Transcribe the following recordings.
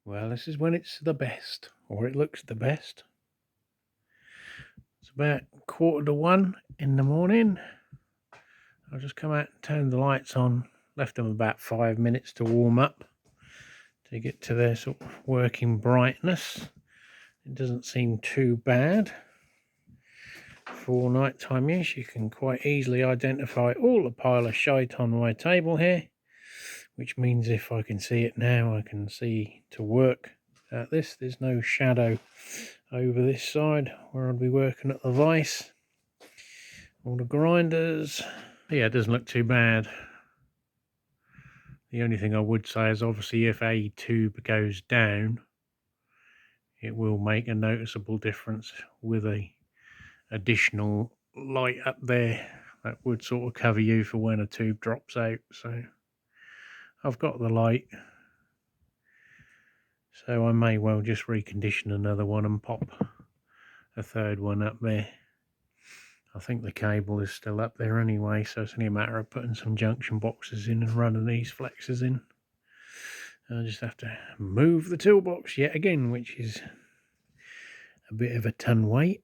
Well, this is when it's the best, or it looks the best. It's about 1:45 in the morning. I'll just come out and turn the lights on. Left them about 5 minutes to warm up to get to their sort of working brightness. It doesn't seem too bad. For nighttime use, you can quite easily identify all the pile of shite on my table here, which means if I can see it now, I can see to work at this. There's no shadow over this side where I'd be working at the vise. All the grinders. Yeah, it doesn't look too bad. The only thing I would say is obviously if a tube goes down, it will make a noticeable difference with a additional light up there that would sort of cover you for when a tube drops out. So I've got the light, so I may well just recondition another one and pop a third one up there. I think the cable is still up there anyway, so it's only a matter of putting some junction boxes in and running these flexes in. I just have to move the toolbox yet again, which is a bit of a ton weight.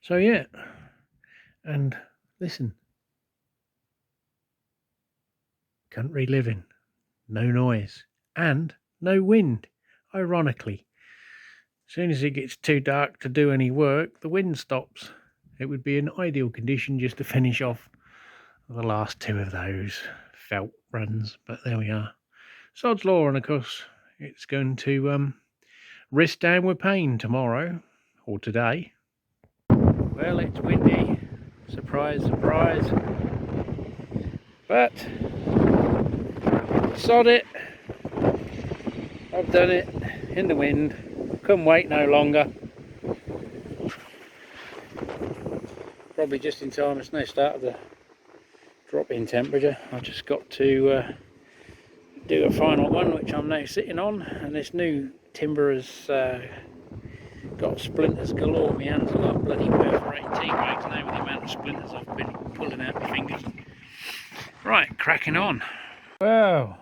So yeah, and listen, country living, no noise and no wind. Ironically, as soon as it gets too dark to do any work, the wind stops. It would be an ideal condition just to finish off the last two of those felt runs, but there we are. Sod's law, and of course it's going to wrist down with pain tomorrow or today. Well, it's windy, surprise, surprise, but sod it. I've done it in the wind, couldn't wait no longer. Probably just in time, it's now started to drop in temperature. I just got to do a final one, which I'm now sitting on, and this new timber has got splinters galore. My hands have got bloody perforated T-rags now with the amount of splinters I've been pulling out my fingers. Right, cracking on. Wow,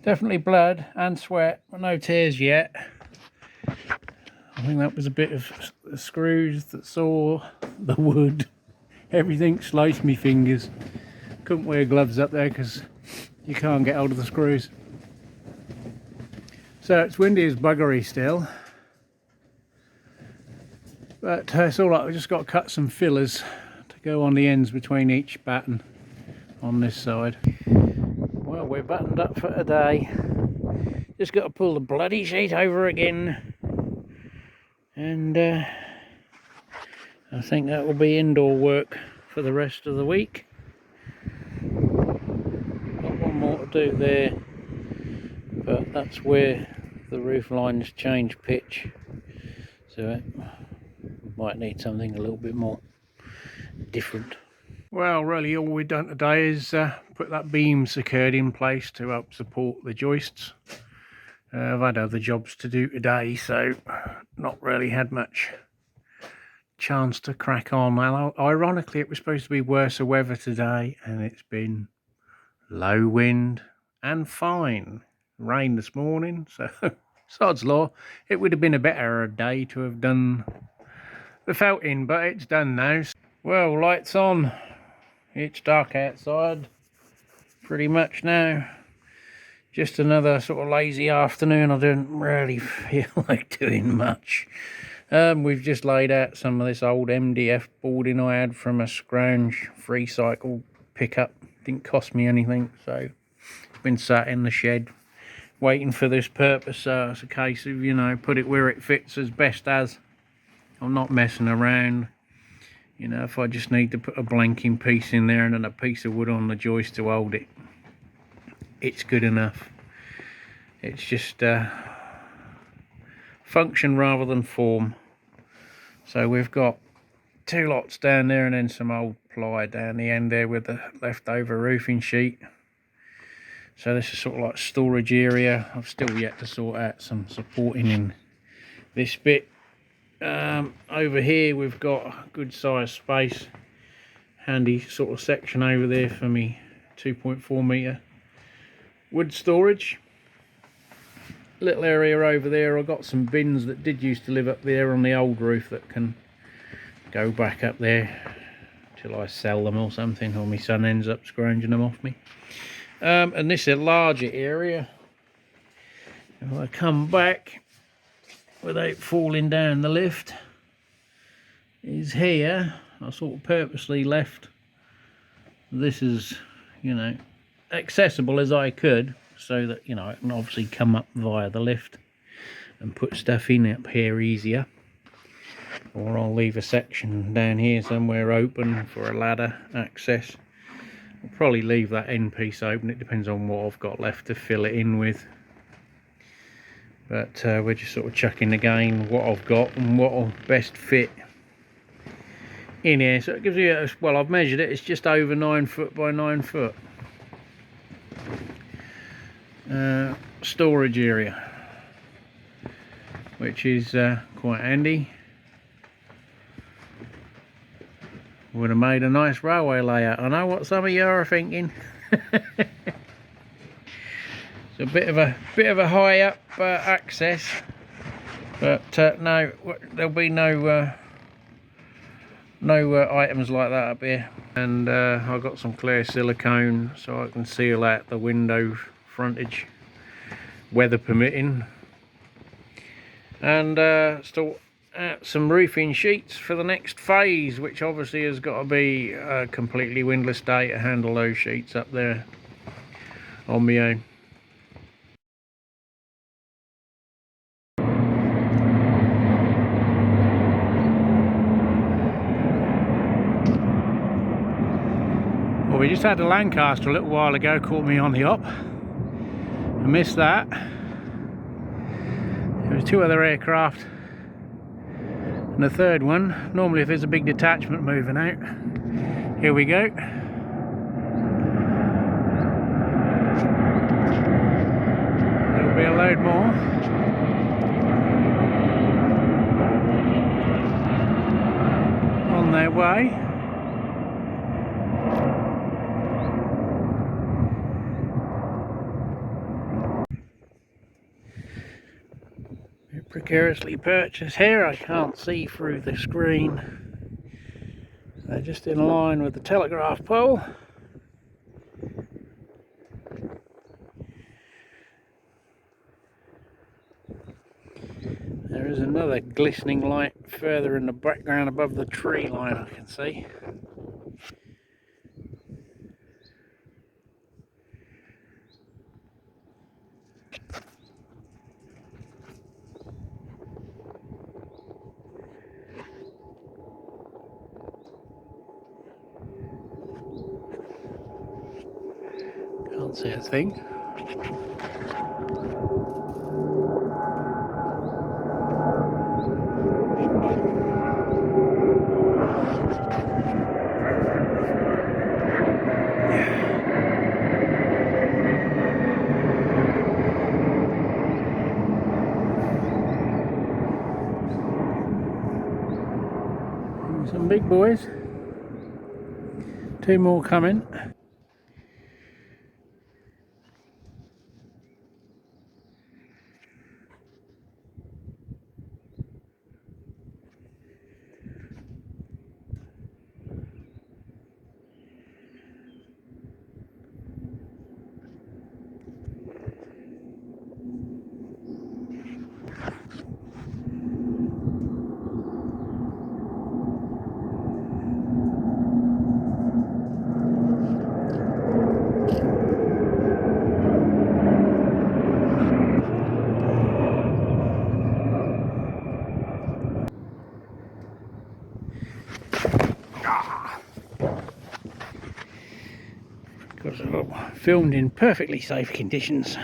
definitely blood and sweat, but no tears yet. I think that was a bit of the screws that saw the wood. Everything sliced me fingers. Couldn't wear gloves up there because you can't get hold of the screws. So it's windy as buggery still. But it's all right, we've just got to cut some fillers to go on the ends between each batten on this side. Well, we're buttoned up for today. Just got to pull the bloody sheet over again. And I think that will be indoor work for the rest of the week. Got one more to do there, but that's where the roof lines change pitch. So it might need something a little bit more different. Well, really all we've done today is put that beam secured in place to help support the joists. I've had other jobs to do today, so not really had much chance to crack on. Now, ironically, it was supposed to be worse weather today, and it's been low wind and fine. Rain this morning, so sod's law. It would have been a better day to have done the felting, but it's done now. Well, lights on. It's dark outside pretty much now. Just another sort of lazy afternoon. I didn't really feel like doing much. We've just laid out some of this old MDF boarding I had from a scrounge free cycle pickup. Didn't cost me anything, so been sat in the shed waiting for this purpose. So it's a case of, you know, put it where it fits as best as. I'm not messing around. You know, if I just need to put a blanking piece in there and then a piece of wood on the joist to hold it, it's good enough. It's just function rather than form. So we've got two lots down there and then some old ply down the end there with the leftover roofing sheet. So this is sort of like storage area. I've still yet to sort out some supporting in this bit. Over here we've got a good sized space, handy sort of section over there for me 2.4 metre wood storage. Little area over there. I've got some bins that did used to live up there on the old roof that can go back up there till I sell them or something, or my son ends up scrounging them off me. And this is a larger area. If I come back without falling down the lift, is here. I sort of purposely left this as, you know, accessible as I could, so that, you know, I can obviously come up via the lift and put stuff in up here easier. Or I'll leave a section down here somewhere open for a ladder access. I'll probably leave that end piece open. It depends on what I've got left to fill it in with. But we're just sort of chucking again what I've got and what will best fit in here. So it gives you a, well, I've measured it, it's just over 9 foot by 9 foot storage area, which is quite handy. Would have made a nice railway layout. I know what some of you are thinking. It's a bit of a high up access, but no, there'll be no items like that up here. And I've got some clear silicone so I can seal out the window frontage, weather permitting. And still some roofing sheets for the next phase, which obviously has got to be a completely windless day to handle those sheets up there on my own. Well, we just had a Lancaster a little while ago, caught me on the op. I missed that. There were 2 other aircraft and a third one. Normally if there's a big detachment moving out, here we go. There'll be a load more. On their way. Precariously purchased here. I can't see through the screen. They're just in line with the telegraph pole. There is another glistening light further in the background above the tree line, I can see. Can't see a thing. Some big boys. 2 more coming. Because it's filmed in perfectly safe conditions.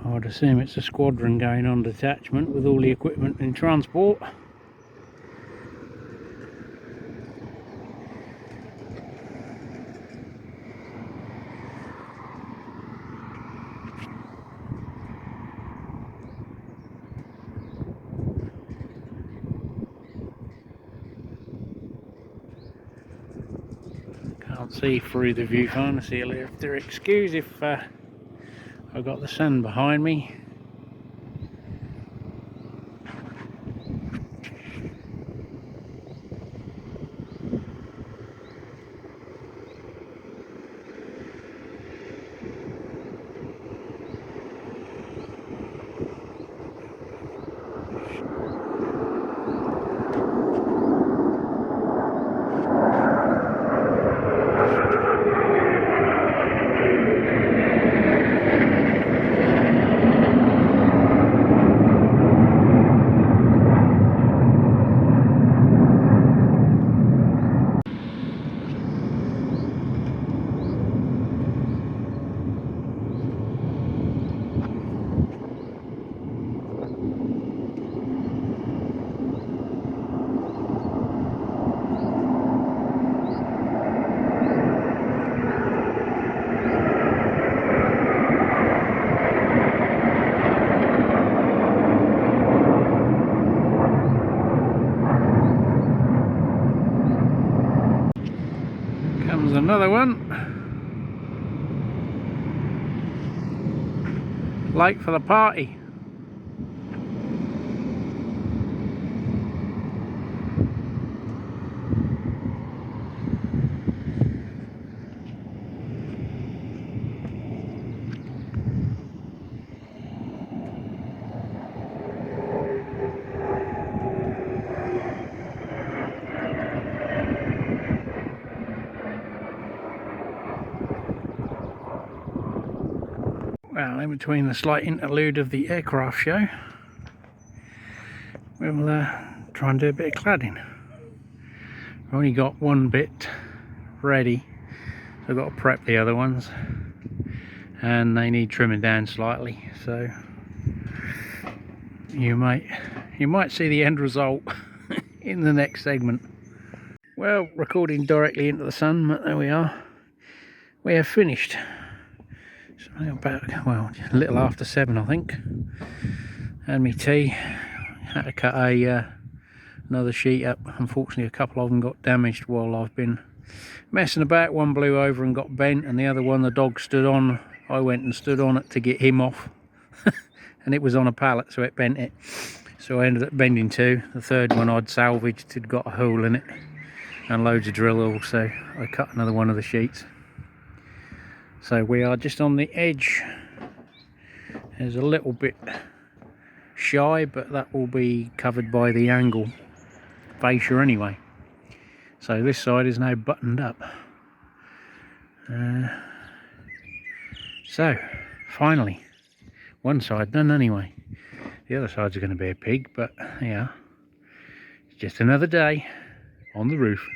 I would assume it's a squadron going on detachment with all the equipment in transport. Can't can't see through the viewfinder, so you'll have to excuse if I've got the sun behind me. Comes another one. Late for the party. Well, in between the slight interlude of the aircraft show, we'll try and do a bit of cladding. I've only got one bit ready, so I've got to prep the other ones, and they need trimming down slightly, so you might see the end result in the next segment. Well, recording directly into the sun, but there we are. We have finished. So about, well, a little after 7, I think. Had me tea. Had to cut another sheet up. Unfortunately, a couple of them got damaged while I've been messing about. One blew over and got bent, and the other one the dog stood on. I went and stood on it to get him off, and it was on a pallet, so it bent it. So I ended up bending 2. The third one I'd salvaged, had got a hole in it and loads of drill holes, so I cut another one of the sheets. So we are just on the edge. There's a little bit shy, but that will be covered by the angle fascia anyway. So this side is now buttoned up. So finally, one side done anyway. The other side's going to be a pig, but yeah, it's just another day on the roof.